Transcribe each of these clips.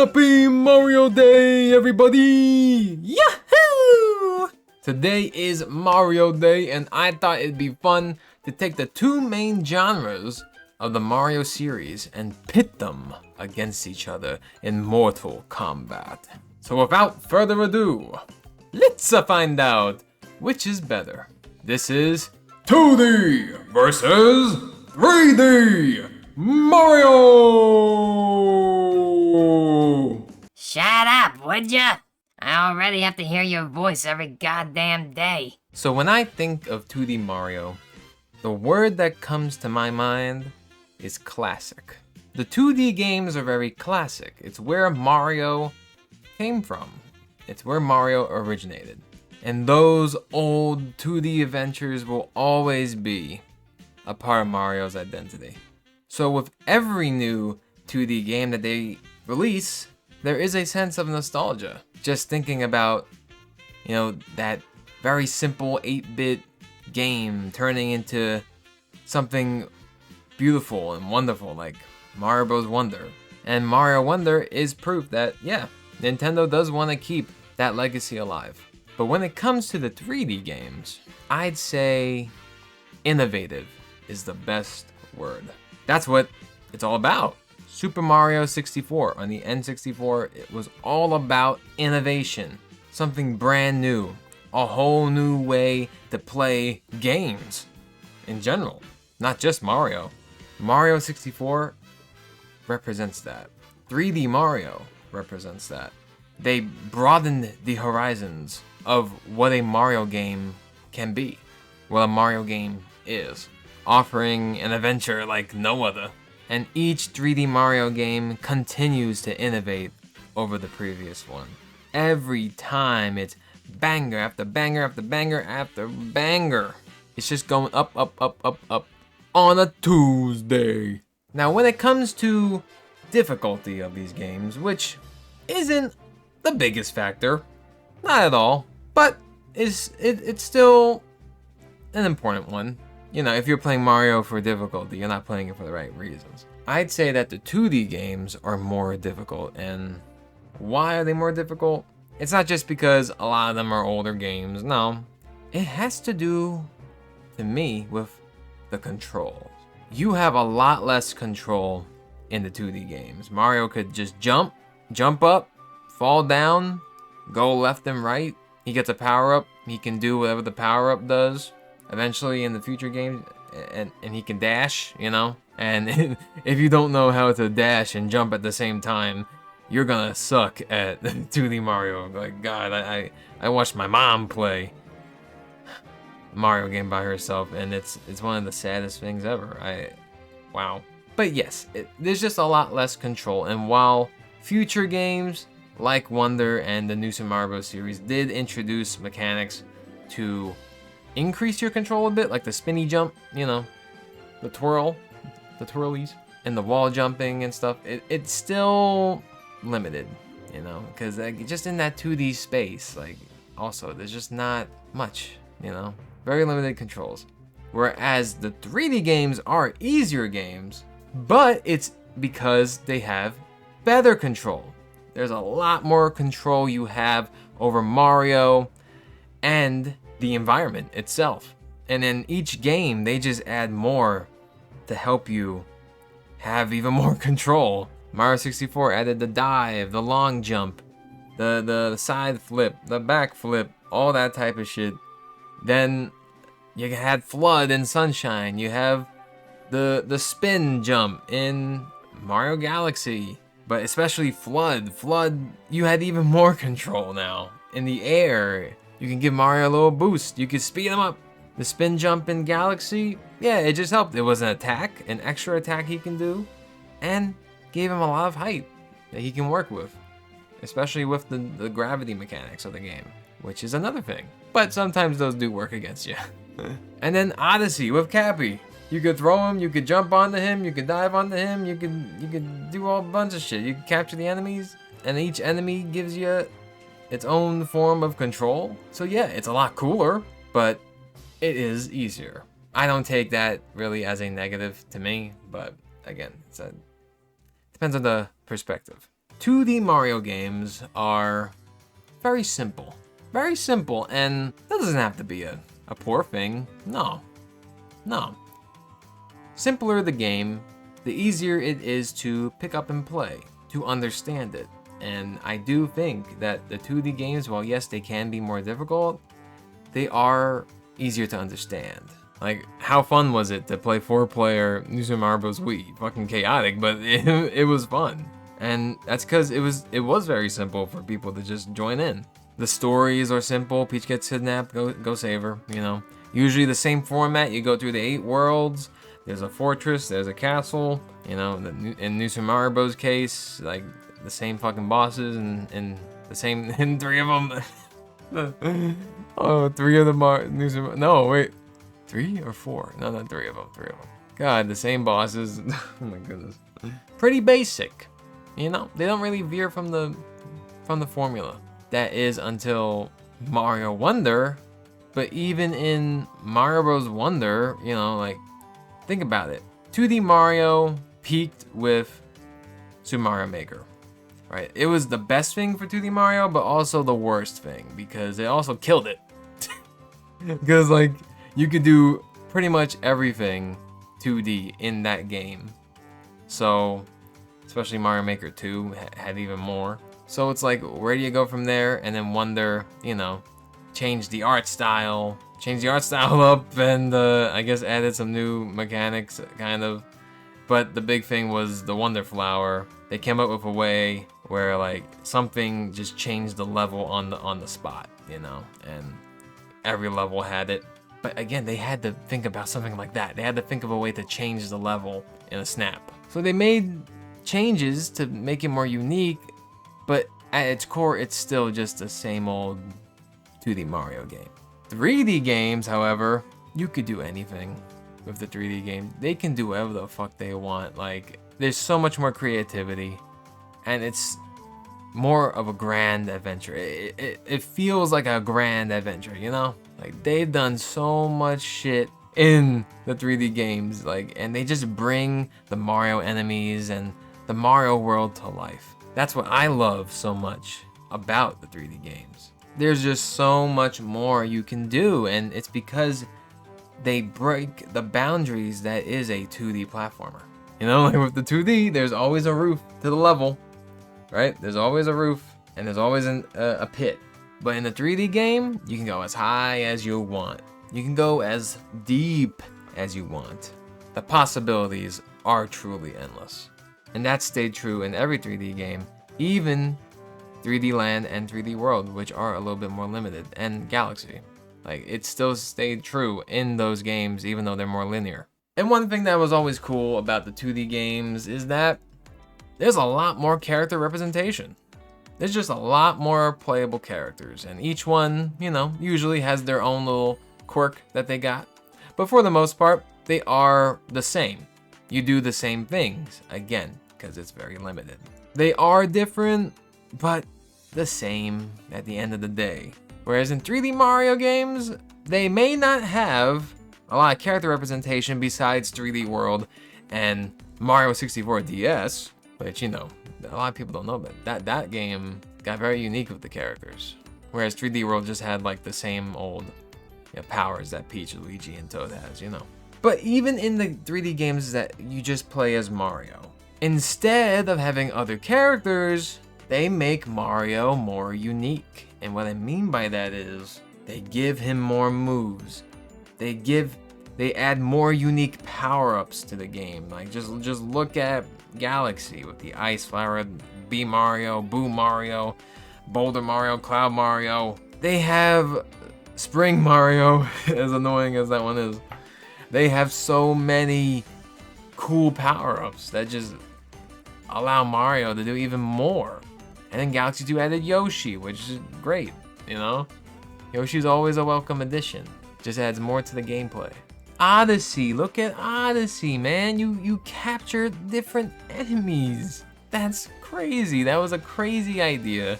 Happy Mario Day, everybody! Yahoo! Today is Mario Day, and I thought it'd be fun to take the two main genres of the Mario series and pit them against each other in Mortal Kombat. So without further ado, let's find out which is better. This is 2D versus 3D Mario! Shut up, would ya? I already have to hear your voice every goddamn day. So when I think of 2D Mario, the word that comes to my mind is classic. The 2D games are very classic. It's where Mario came from. It's where Mario originated. And those old 2D adventures will always be a part of Mario's identity. So with every new 2D game that they release, there is a sense of nostalgia. Just thinking about, that very simple 8-bit game turning into something beautiful and wonderful like Mario Bros. Wonder. And Mario Wonder is proof that, yeah, Nintendo does want to keep that legacy alive. But when it comes to the 3D games, I'd say innovative is the best word. That's what it's all about. Super Mario 64 on the N64, it was all about innovation. Something brand new. A whole new way to play games in general. Not just Mario. Mario 64 represents that. 3D Mario represents that. They broadened the horizons of what a Mario game can be. What a Mario game is. Offering an adventure like no other. And each 3D Mario game continues to innovate over the previous one. Every time it's banger after banger after banger after banger. It's just going up, up, up, up, up on a Tuesday. Now when it comes to difficulty of these games, which isn't the biggest factor, not at all, but it's still an important one. If you're playing Mario for difficulty, you're not playing it for the right reasons. I'd say that the 2D games are more difficult, and why are they more difficult? It's not just because a lot of them are older games, no. It has to do, to me, with the controls. You have a lot less control in the 2D games. Mario could just jump up, fall down, go left and right. He gets a power-up, he can do whatever the power-up does. Eventually in the future games, and he can dash, and if you don't know how to dash and jump at the same time, you're gonna suck at 2D Mario. Like, God, I watched my mom play Mario game by herself, and it's one of the saddest things ever. Wow. But yes, there's just a lot less control, and while future games like Wonder and the new Super Mario Bros. Series did introduce mechanics to increase your control a bit, like the spinny jump, the twirlies, and the wall jumping and stuff, it's still limited, because just in that 2D space, also, there's just not much, very limited controls. Whereas the 3D games are easier games, but it's because they have better control. There's a lot more control you have over Mario and the environment itself. And in each game, they just add more to help you have even more control. Mario 64 added the dive, the long jump, the side flip, the back flip, all that type of shit. Then you had Flood and Sunshine. You have the spin jump in Mario Galaxy. But especially Flood. Flood, you had even more control now. In the air, you can give Mario a little boost. You can speed him up. The spin jump in Galaxy, yeah, it just helped. It was an attack, an extra attack he can do, and gave him a lot of height that he can work with, especially with the gravity mechanics of the game, which is another thing. But sometimes those do work against you. And then Odyssey with Cappy. You could throw him, you could jump onto him, you could dive onto him, you could do all bunch of shit. You could capture the enemies, and each enemy gives you its own form of control. So yeah, it's a lot cooler, but it is easier. I don't take that really as a negative to me, but again, it depends on the perspective. 2D Mario games are very simple. Very simple, and that doesn't have to be a poor thing. No. No. Simpler the game, the easier it is to pick up and play, to understand it. And I do think that the 2D games, while yes, they can be more difficult, they are easier to understand. Like, how fun was it to play 4-player New Super Mario Bros. Wii? Fucking chaotic, but it was fun. And that's because it was very simple for people to just join in. The stories are simple. Peach gets kidnapped, go save her, you know. Usually the same format, you go through the 8 worlds, there's a fortress, there's a castle, you know, in New Super Mario Bros. Case, like, the same fucking bosses and the same, and 3 of them. Oh, 3 of them are New Super, no, wait. 3 or 4? No, not 3 of them, 3 of them. God, the same bosses. Oh my goodness. Pretty basic, you know? They don't really veer from the formula. That is until Mario Wonder, but even in Mario Bros. Wonder, you know, like, think about it. 2D Mario peaked with Super Mario Maker, right? It was the best thing for 2D Mario, but also the worst thing, because it also killed it. Because, like, you could do pretty much everything 2D in that game. So, especially Mario Maker 2 had even more. So it's like, where do you go from there? And then Wonder, you know, change the art style up, and I guess added some new mechanics, kind of. But the big thing was the Wonder Flower. They came up with a way where, like, something just changed the level on the spot, you know, and every level had it. But again, they had to think about something like that. They had to think of a way to change the level in a snap. So they made changes to make it more unique, but at its core, it's still just the same old 2D Mario game. 3D games, however, you could do anything with the 3D game. They can do whatever the fuck they want. Like, there's so much more creativity, and it's more of a grand adventure. It feels like a grand adventure, you know? Like, they've done so much shit in the 3D games, like, and they just bring the Mario enemies and the Mario world to life. That's what I love so much about the 3D games. There's just so much more you can do, and it's because they break the boundaries that is a 2D platformer. You know, like with the 2D, there's always a roof to the level, right? There's always a roof, and there's always a pit. But in the 3D game, you can go as high as you want. You can go as deep as you want. The possibilities are truly endless. And that stayed true in every 3D game, even 3D Land and 3D World, which are a little bit more limited, and Galaxy. Like, it still stayed true in those games, even though they're more linear. And one thing that was always cool about the 2D games is that there's a lot more character representation. There's just a lot more playable characters, and each one, you know, usually has their own little quirk that they got. But for the most part, they are the same. You do the same things, again, because it's very limited. They are different, but the same at the end of the day. Whereas in 3D Mario games, they may not have a lot of character representation besides 3D World and Mario 64 DS, which, you know, a lot of people don't know, but that game got very unique with the characters. Whereas 3D World just had, like, the same old, you know, powers that Peach, Luigi, and Toad has, you know. But even in the 3D games that you just play as Mario, instead of having other characters, they make Mario more unique. And what I mean by that is they give him more moves. They add more unique power-ups to the game. Like, just look at Galaxy with the Ice Flower, Bee Mario, Boo Mario, Boulder Mario, Cloud Mario. They have Spring Mario, as annoying as that one is. They have so many cool power-ups that just allow Mario to do even more. And then Galaxy 2 added Yoshi, which is great, you know? Yoshi's always a welcome addition. Just adds more to the gameplay. Odyssey, look at Odyssey, man. You capture different enemies. That's crazy. That was a crazy idea.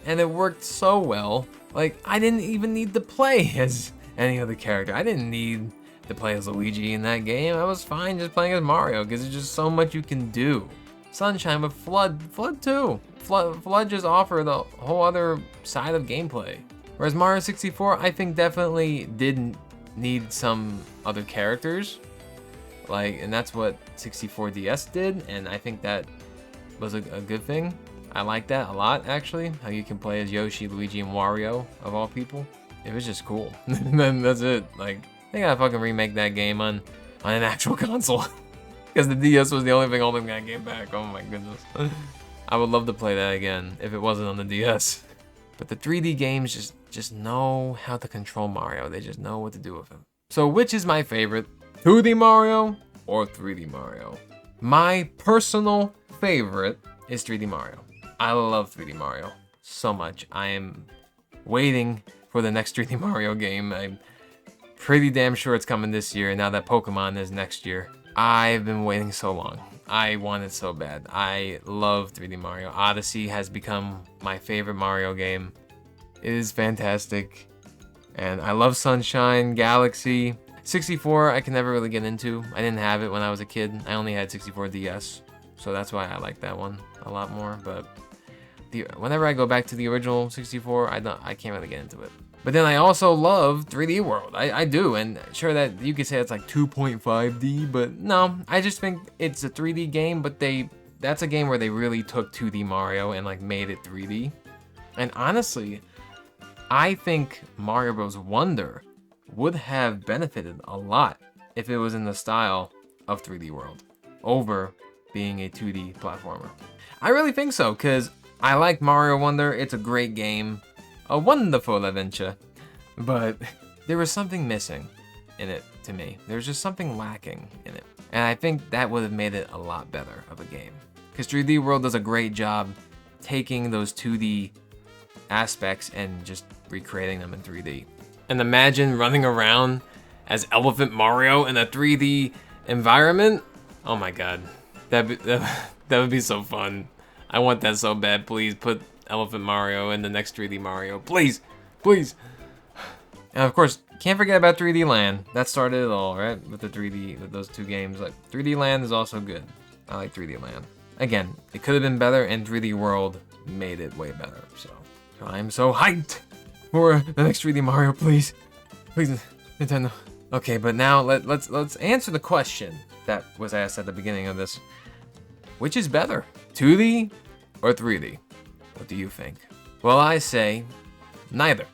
And it worked so well. Like, I didn't even need to play as any other character. I didn't need to play as Luigi in that game. I was fine just playing as Mario because there's just so much you can do. Sunshine with Flood. Flood too. Flood just offered a whole other side of gameplay. Whereas Mario 64, I think definitely didn't need some other characters. And that's what 64 DS did, and I think that was a good thing. I like that a lot, actually. How you can play as Yoshi, Luigi, and Wario, of all people. It was just cool. And then that's it. Like, they gotta fucking remake that game on an actual console. Because the DS was the only thing holding that game back. Oh my goodness. I would love to play that again if it wasn't on the DS. But the 3D games just know how to control Mario. They just know what to do with him. So which is my favorite? 2D Mario or 3D Mario? My personal favorite is 3D Mario. I love 3D Mario so much. I am waiting for the next 3D Mario game. I'm pretty damn sure it's coming this year, now that Pokemon is next year. I've been waiting so long. I want it so bad. I love 3D Mario. Odyssey has become my favorite Mario game. It is fantastic. And I love Sunshine, Galaxy. 64, I can never really get into. I didn't have it when I was a kid. I only had 64 DS. So that's why I like that one a lot more. But whenever I go back to the original 64, I can't really get into it. But then I also love 3D World. I do, and sure that you could say it's like 2.5D, but no, I just think it's a 3D game, but that's a game where they really took 2D Mario and like made it 3D. And honestly, I think Mario Bros. Wonder would have benefited a lot if it was in the style of 3D World over being a 2D platformer. I really think so, because I like Mario Wonder. It's a great game, a wonderful adventure, but there was something missing in it to me. There's just something lacking in it, and I think that would have made it a lot better of a game, because 3D World does a great job taking those 2D aspects and just recreating them in 3D. And imagine running around as Elephant Mario in a 3D environment. Oh my god, that would be so fun. I want that so bad. Please put Elephant Mario in the next 3D Mario. Please, please. And of course, can't forget about 3D Land. That started it all, right? With the 3D, with those two games. Like 3D Land is also good. I like 3D Land. Again, it could have been better, and 3D World made it way better. So I'm so hyped for the next 3D Mario. Please, please, Nintendo. Okay, but now let's answer the question that was asked at the beginning of this. Which is better, 2D or 3D? What do you think? Well, I say neither.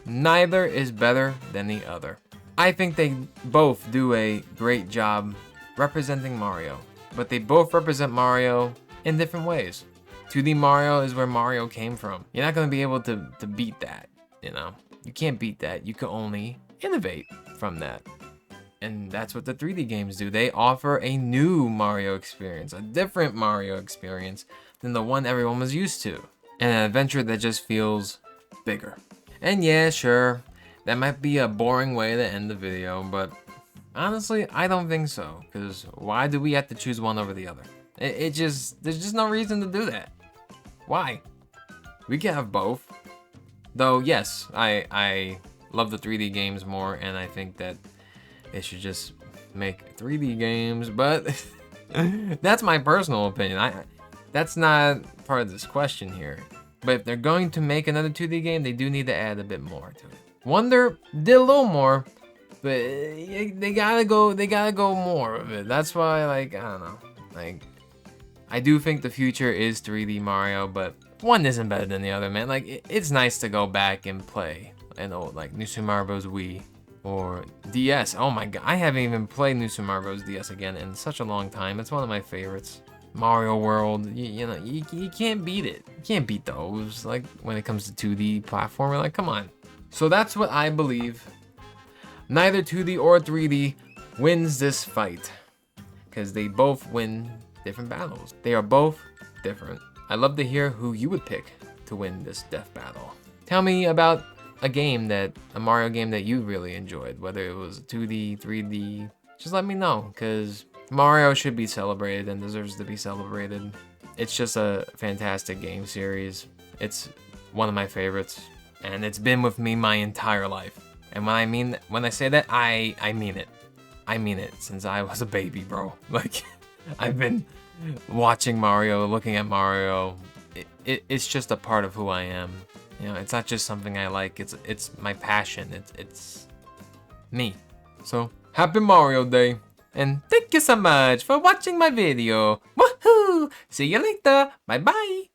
Neither is better than the other. I think they both do a great job representing Mario, but they both represent Mario in different ways. 2D Mario is where Mario came from. You're not going to be able to beat that, you know? You can't beat that. You can only innovate from that. And that's what the 3D games do. They offer a new Mario experience, a different Mario experience than the one everyone was used to. And an adventure that just feels bigger. And yeah, sure, that might be a boring way to end the video, but honestly, I don't think so. Because why do we have to choose one over the other? There's just no reason to do that. Why? We can have both. Though, yes, I love the 3D games more, and I think that they should just make 3D games, but that's my personal opinion. That's not part of this question here. But if they're going to make another 2D game, they do need to add a bit more to it. Wonder did a little more, but they gotta go more of it. That's why, like, I don't know. Like, I do think the future is 3D Mario, but one isn't better than the other, man. Like, it's nice to go back and play an old, like, New Super Mario Bros. Wii or DS. Oh my god, I haven't even played New Super Mario Bros. DS again in such a long time. It's one of my favorites. Mario World, you know, you can't beat it. You can't beat those, like, when it comes to 2D platformer, like, come on. So that's what I believe. Neither 2D or 3D wins this fight, because they both win different battles. They are both different. I'd love to hear who you would pick to win this death battle. Tell me about a Mario game that you really enjoyed, whether it was 2D, 3D, just let me know, because Mario should be celebrated and deserves to be celebrated. It's just a fantastic game series. It's one of my favorites, and it's been with me my entire life. And when I say that, I mean it. I mean it since I was a baby, bro. Like, I've been watching Mario, looking at Mario, it's just a part of who I am. You know, it's not just something I like. It's my passion. It's me. So happy Mario Day, and thank you so much for watching my video. Woohoo! See you later. Bye bye.